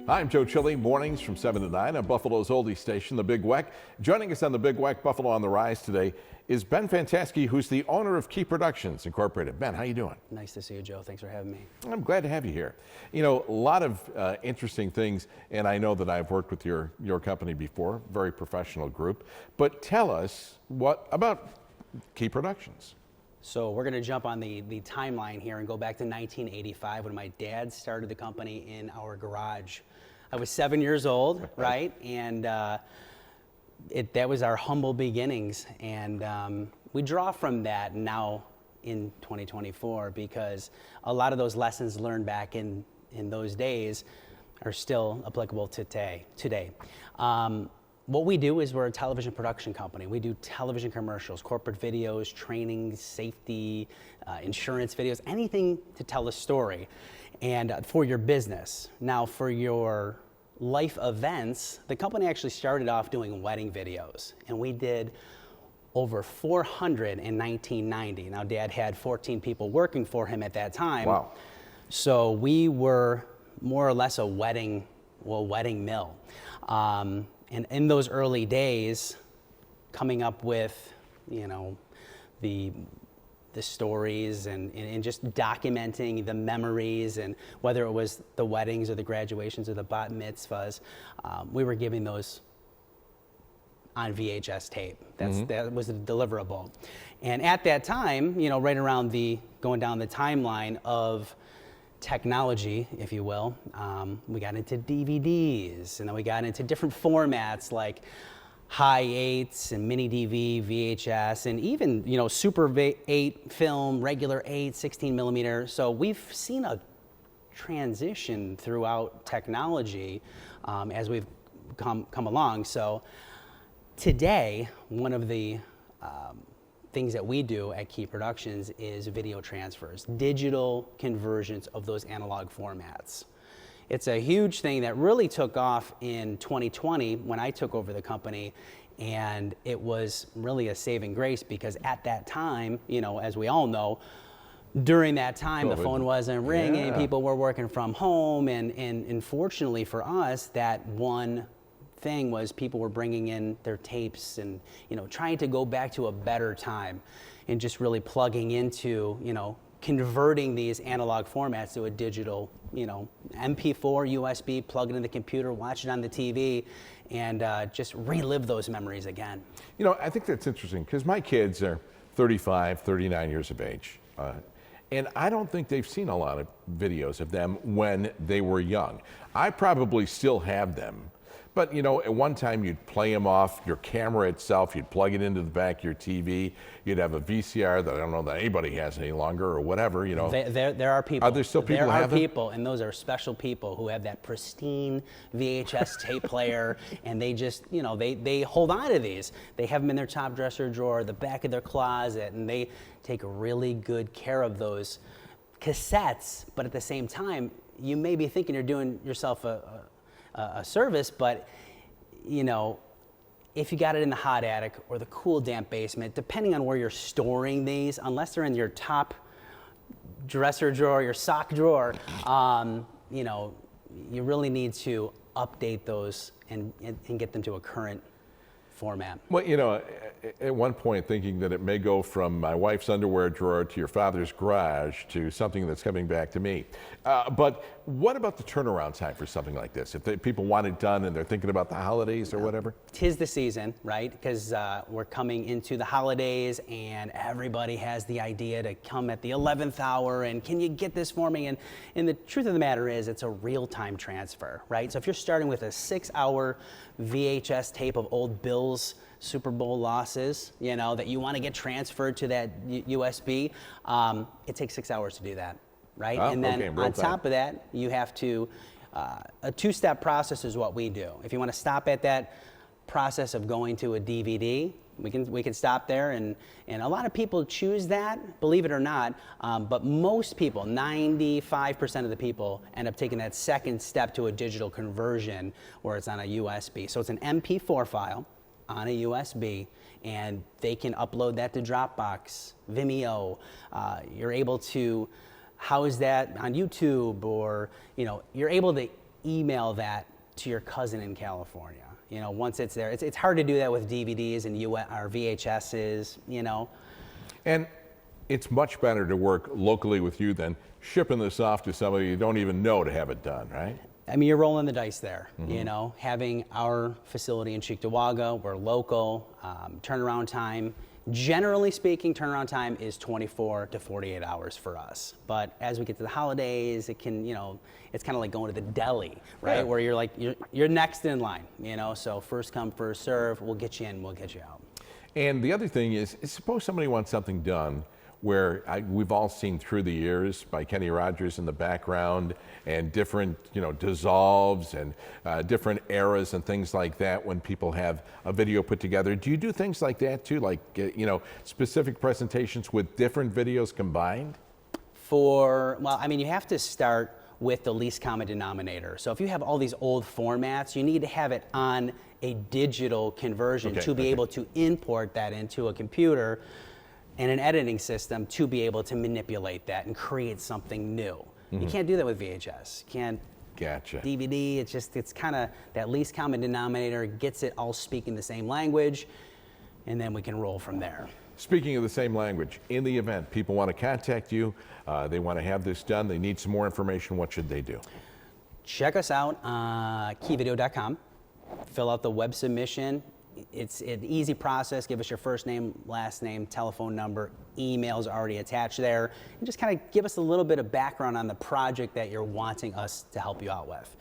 Hi, I'm Joe Chili, mornings from 7 to 9 on Buffalo's oldie station, The Big Weck. Joining us on The Big Weck, Buffalo on the Rise today, is Ben Fantaski, who's the owner of Key Productions Incorporated. Ben, how you doing? Nice to see you, Joe. Thanks for having me. I'm glad to have you here. You know, a lot of interesting things, and I know that I've worked with your company before, very professional group. But tell us about Key Productions. So we're going to jump on the timeline here and go back to 1985 when my dad started the company in our garage. I was 7 years old, right? And that was our humble beginnings. And we draw from that now in 2024 because a lot of those lessons learned back in those days are still applicable today. What we do is we're a television production company. We do television commercials, corporate videos, training, safety, insurance videos, anything to tell a story and for your business. Now for your life events, the company actually started off doing wedding videos, and we did over 400 in 1990. Now Dad had 14 people working for him at that time. Wow. So we were more or less a wedding mill. And in those early days, coming up with, you know, the stories and just documenting the memories, and whether it was the weddings or the graduations or the bat mitzvahs, we were giving those on VHS tape. That was the deliverable. And at that time, you know, right around going down the timeline of technology, if you will, we got into DVDs, and then we got into different formats like high 8s and mini DV, VHS, and even, you know, Super 8 film, regular 8, 16 millimeter. So we've seen a transition throughout technology as we've come along. So today, one of the things that we do at Key Productions is video transfers, digital conversions of those analog formats. It's a huge thing that really took off in 2020 when I took over the company, and it was really a saving grace because at that time, you know, as we all know, during that time, the phone wasn't ringing, people were working from home, and unfortunately for us, that one thing was people were bringing in their tapes and, you know, trying to go back to a better time and just really plugging into, you know, converting these analog formats to a digital, you know, MP4, USB, plug it in the computer, watch it on the TV, and just relive those memories again. You know, I think that's interesting because my kids are 35, 39 years of age. And I don't think they've seen a lot of videos of them when they were young. I probably still have them. But, you know, at one time you'd play them off your camera itself, you'd plug it into the back of your TV, you'd have a VCR that I don't know that anybody has any longer or whatever, you know. There are people. Are there still people who have them? There are people, and those are special people who have that pristine VHS tape player, and they just, you know, they hold on to these. They have them in their top dresser drawer, the back of their closet, and they take really good care of those cassettes. But at the same time, you may be thinking you're doing yourself a service, but, you know, if you got it in the hot attic or the cool damp basement, depending on where you're storing these, unless they're in your top dresser drawer, your sock drawer, you know, you really need to update those and get them to a current format. Well, you know, at one point thinking that it may go from my wife's underwear drawer to your father's garage to something that's coming back to me. But what about the turnaround time for something like this? If people want it done and they're thinking about the holidays or whatever? 'Tis the season, right? Because we're coming into the holidays and everybody has the idea to come at the 11th hour and can you get this for me? And the truth of the matter is it's a real-time transfer, right? So if you're starting with a 6-hour VHS tape of old Bill's Super Bowl losses, you know, that you want to get transferred to that USB, it takes 6 hours to do that, right? And then on top of that, you have to, a two-step process is what we do. If you want to stop at that process of going to a DVD, we can stop there, and a lot of people choose that, believe it or not, but most people, 95% of the people, end up taking that second step to a digital conversion where it's on a USB. So it's an MP4 file on a USB, and they can upload that to Dropbox, Vimeo. You're able to house that on YouTube, or, you know, you're able to email that to your cousin in California. You know, once it's there, it's hard to do that with DVDs and or VHSs, you know. And it's much better to work locally with you than shipping this off to somebody you don't even know to have it done, right? I mean, you're rolling the dice there, you know, having our facility in Cheektowaga, we're local, turnaround time. Generally speaking, turnaround time is 24 to 48 hours for us. But as we get to the holidays, it can, you know, it's kind of like going to the deli, right? Yeah. Where you're like, you're next in line, you know? So first come, first serve, we'll get you in, we'll get you out. And the other thing is suppose somebody wants something done where we've all seen through the years by Kenny Rogers in the background and different, you know, dissolves and different eras and things like that when people have a video put together. Do you do things like that too? Like, you know, specific presentations with different videos combined? Well, I mean, you have to start with the least common denominator. So if you have all these old formats, you need to have it on a digital conversion to be able to import that into a computer and an editing system to be able to manipulate that and create something new. You can't do that with VHS. You can't. Gotcha. DVD, it's kind of that least common denominator, gets it all speaking the same language, and then we can roll from there. Speaking of the same language, in the event people want to contact you, they want to have this done, they need some more information, what should they do? Check us out, keyvideo.com. Fill out the web submission. It's an easy process. Give us your first name, last name, telephone number, emails already attached there, and just kind of give us a little bit of background on the project that you're wanting us to help you out with.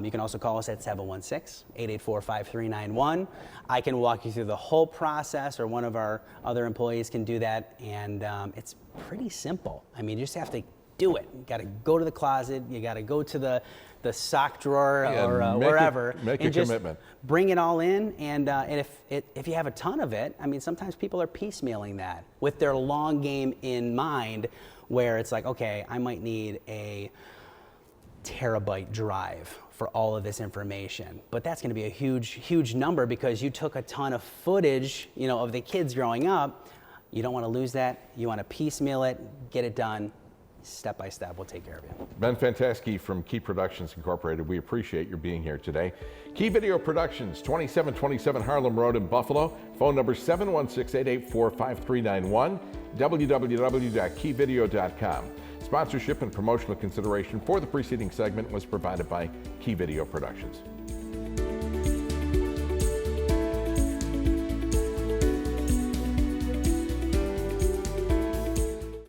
You can also call us at 716-884-5391. I can walk you through the whole process, or one of our other employees can do that, and it's pretty simple. I mean, you just have to do it. You got to go to the closet, you got to go to the sock drawer or wherever, make and a just commitment. Bring it all in. And if you have a ton of it, I mean, sometimes people are piecemealing that with their long game in mind, where it's like, okay, I might need a terabyte drive for all of this information, but that's going to be a huge number because you took a ton of footage, you know, of the kids growing up. You don't want to lose that. You want to piecemeal it, get it done. Step by step, we'll take care of you. Ben Fantasky from Key Productions Incorporated, we appreciate your being here today. Key Video Productions, 2727 Harlem Road in Buffalo. Phone number 716-884-5391, www.keyvideo.com. Sponsorship and promotional consideration for the preceding segment was provided by Key Video Productions.